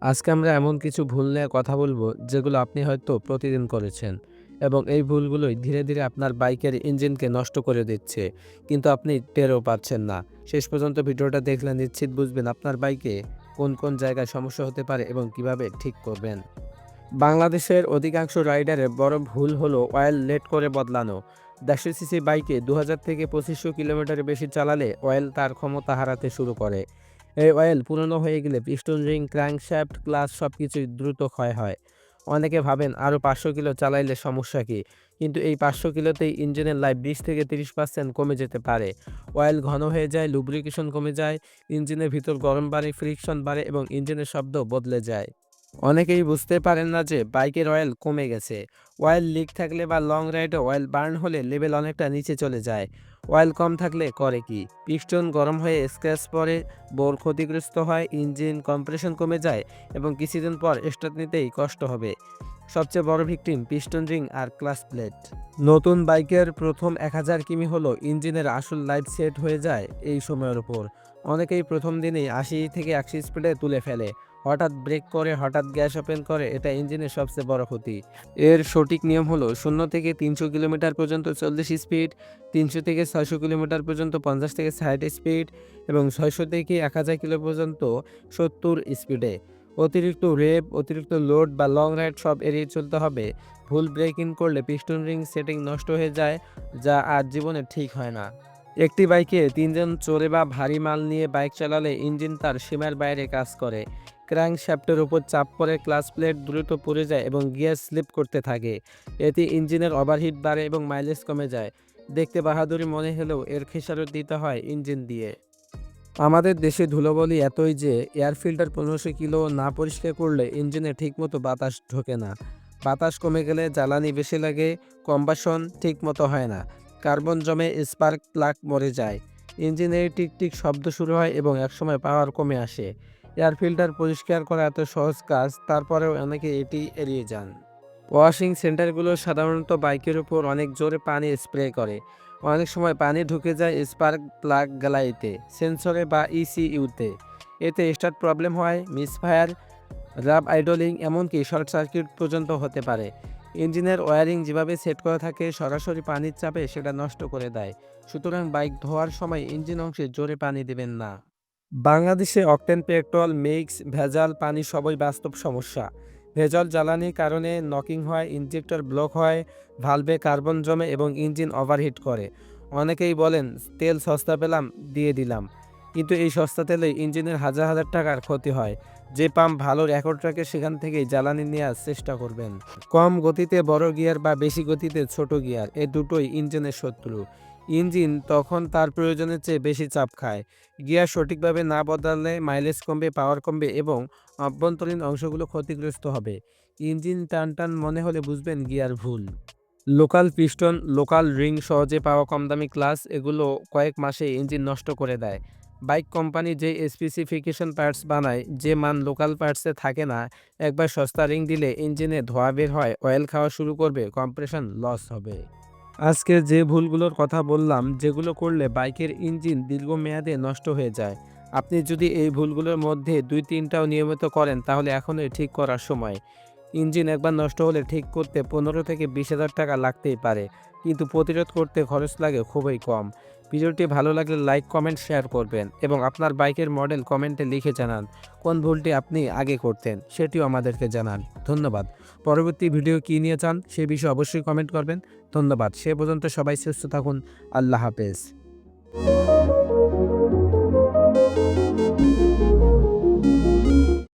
আজকে আমরা এমন কিছু ভুল নিয়ে কথা বলবো যেগুলো আপনি হয়তো প্রতিদিন করেছেন এবং এই ভুলগুলোই ধীরে ধীরে আপনার বাইকের ইঞ্জিনকে নষ্ট করে দিচ্ছে, কিন্তু আপনি টেরও পাচ্ছেন না। শেষ পর্যন্ত ভিডিওটা দেখলে নিশ্চিত বুঝবেন আপনার বাইকে কোন কোন জায়গায় সমস্যা হতে পারে এবং কিভাবে ঠিক করবেন। বাংলাদেশের অধিকাংশ রাইডারের বড় ভুল হলো অয়েল লেট করে বদলানো। 150 সিসি বাইকে 2000 থেকে 2500 কিলোমিটারের বেশি চালালে অয়েল তার ক্ষমতা হারাতে শুরু করে। এই অয়েল পুরনো হয়ে গেলে পিস্টন রিং, ক্র্যাঙ্কশ্যাফট, ক্লাচ সবকিছুই দ্রুত ক্ষয় হয়। অনেকে ভাবেন আরও 500 কিলো চালাইলে সমস্যা কী, কিন্তু এই 500 কিলোতেই ইঞ্জিনের লাইফ 20 থেকে 30% কমে যেতে পারে। অয়েল ঘন হয়ে যায়, লুব্রিকেশন কমে যায়, ইঞ্জিনের ভিতর গরম বাড়ে, ফ্রিকশন বাড়ে এবং ইঞ্জিনের শব্দ বদলে যায়। অনেকেই বুঝতে পারেন না যে বাইকের অয়েল কমে গেছে। অয়েল লিক থাকলে বা লং রাইডে অয়েল বার্ন হলে লেভেল অনেকটা নিচে চলে যায়। অয়েল কম থাকলে করে কি, পিস্টন গরম হয়ে স্ক্র্যাচ পড়ে, বোর ক্ষতিগ্রস্ত হয়, ইঞ্জিন কম্প্রেশন কমে যায় এবং কিছুদিন পর স্টার্ট নিতেই কষ্ট হবে। সবচেয়ে বড় ভিকটিম পিস্টন রিং আর ক্লাচ প্লেট। নতুন বাইকের প্রথম 1000 কিমি হলো ইঞ্জিনের আসল লাইফ সেট হয়ে যায় এই সময়ের উপর। অনেকেই প্রথম দিনেই 80 থেকে 100 স্পিডে তুলে ফেলে, হঠাৎ ব্রেক করে, হঠাৎ গ্যাস ওপেন করে। এটা ইঞ্জিনের সবচেয়ে বড় ক্ষতি। এর সঠিক নিয়ম হলো 0 থেকে 300 কিলোমিটার পর্যন্ত 40 স্পিড, 300 থেকে 600 কিলোমিটার পর্যন্ত 50 থেকে 60 স্পিড এবং 600 থেকে 1000 কিলো পর্যন্ত 70 স্পিডে। অতিরিক্ত রেপ, অতিরিক্ত লোড বা লং রাইড সব এড়িয়ে চলতে হবে। ভুল ব্রেক ইন করলে পিস্টন রিং সেটিং নষ্ট হয়ে যায়, যা আর জীবনে ঠিক হয় না। একটি বাইকে 3 জন চড়ে বা ভারী মাল নিয়ে বাইক চালালে ইঞ্জিন তার সীমার বাইরে কাজ করে। ক্র্যাঙ্কশ্যাফটের উপর চাপ পড়ে, ক্লাচ প্লেট দ্রুত পড়ে যায় এবং গিয়ার স্লিপ করতে থাকে। এতে ইঞ্জিনের ওভারহিট বাড়ে এবং মাইলেজ কমে যায়। দেখতে বাহাদুরি মনে হলেও এর খেসারত দিতে হয় ইঞ্জিন দিয়ে। আমাদের দেশে ধুলোবালি এতই যে এয়ার ফিল্টার 1500 কিলো না পরিষ্কার করলে ইঞ্জিনে ঠিকমতো বাতাস ঢোকে না। বাতাস কমে গেলে জ্বালানি বেশি লাগে, কম্বাসন ঠিকমতো হয় না, কার্বন জমে, স্পার্ক প্লাগ মরে যায়, ইঞ্জিনের টিকটিক শব্দ শুরু হয় এবং একসময় পাওয়ার কমে আসে। এয়ার ফিল্টার পরিষ্কার করা এত সহজ কাজ, তারপরেও অনেকে এটি এড়িয়ে যান। ওয়াশিং সেন্টারগুলো সাধারণত বাইকের উপর অনেক জোরে পানি স্প্রে করে। অনেক সময় পানি ঢুকে যায় স্পার্ক প্লাগ গ্যালারিতে, সেন্সরে বা ইসিইউতে। এতে স্টার্ট প্রবলেম হয়, মিসফায়ার, রাব আইডলিং, এমনকি শর্ট সার্কিট পর্যন্ত হতে পারে। ইঞ্জিনের ওয়্যারিং যেভাবে সেট করা থাকে, সরাসরি পানির চাপে সেটা নষ্ট করে দেয়। সুতরাং বাইক ধোয়ার সময় ইঞ্জিন অংশে জোরে পানি দেবেন না। বাংলাদেশে অকটেন, পেট্রোল, মিক্স, ভেজাল পানি সবই বাস্তব সমস্যা। ভেজাল জ্বালানির কারণে নকিং হয়, ইনজেক্টর ব্লক হয়, ভালভে কার্বন জমে এবং ইঞ্জিন ওভারহিট করে। অনেকেই বলেন তেল সস্তা পেলাম, দিয়ে দিলাম, কিন্তু এই সস্তা তেলে ইঞ্জিনের হাজার হাজার টাকার ক্ষতি হয়। যে পাম্প ভালো রেকর্ড রাখে সেখান থেকেই জ্বালানি নেওয়ার চেষ্টা করবেন। কম গতিতে বড় গিয়ার বা বেশি গতিতে ছোট গিয়ার, এ দুটোই ইঞ্জিনের শত্রু। ইঞ্জিন তখন তার প্রয়োজনের চেয়ে বেশি চাপ খায়। গিয়ার সঠিকভাবে না বদলালে মাইলেজ কমবে, পাওয়ার কমবে এবং অভ্যন্তরীণ অংশগুলো ক্ষতিগ্রস্ত হবে। ইঞ্জিন টান টান মনে হলে বুঝবেন গিয়ার ভুল। লোকাল পিস্টন, লোকাল রিং, সহজে পাওয়া কম দামি ক্লাচ, এগুলো কয়েক মাসে ইঞ্জিন নষ্ট করে দেয়। বাইক কোম্পানি যে স্পেসিফিকেশন পার্টস বানায়, যে মান লোকাল পার্টসে থাকে না, একবার সস্তা রিং দিলে ইঞ্জিনে ধোঁয়া বের হয়, অয়েল খাওয়া শুরু করবে, কম্প্রেশন লস হবে। আজকে যে ভুলগুলোর কথা বললাম, যেগুলো করলে বাইকের ইঞ্জিন দীর্ঘমেয়াদে নষ্ট হয়ে যায়, আপনি যদি এই ভুলগুলোর মধ্যে 2-3টাও নিয়মিত করেন তাহলে এখনই ঠিক করার সময়। ইঞ্জিন একবার নষ্ট হলে ঠিক করতে 15 থেকে 20,000 টাকা লাগতেই পারে, কিন্তু প্রতিরোধ করতে খরচ লাগে খুবই কম। ভিডিওটি ভালো লাগলে লাইক, কমেন্ট, শেয়ার করবেন এবং আপনার বাইকের মডেল কমেন্টে লিখে জানান কোন ভুলটি আপনি আগে করতেন, সেটিও আমাদেরকে জানান। ধন্যবাদ। পরবর্তী ভিডিও কী নিয়ে চান সে বিষয়ে অবশ্যই কমেন্ট করবেন। ধন্যবাদ। সে পর্যন্ত সবাই সুস্থ থাকুন। আল্লাহ হাফেজ।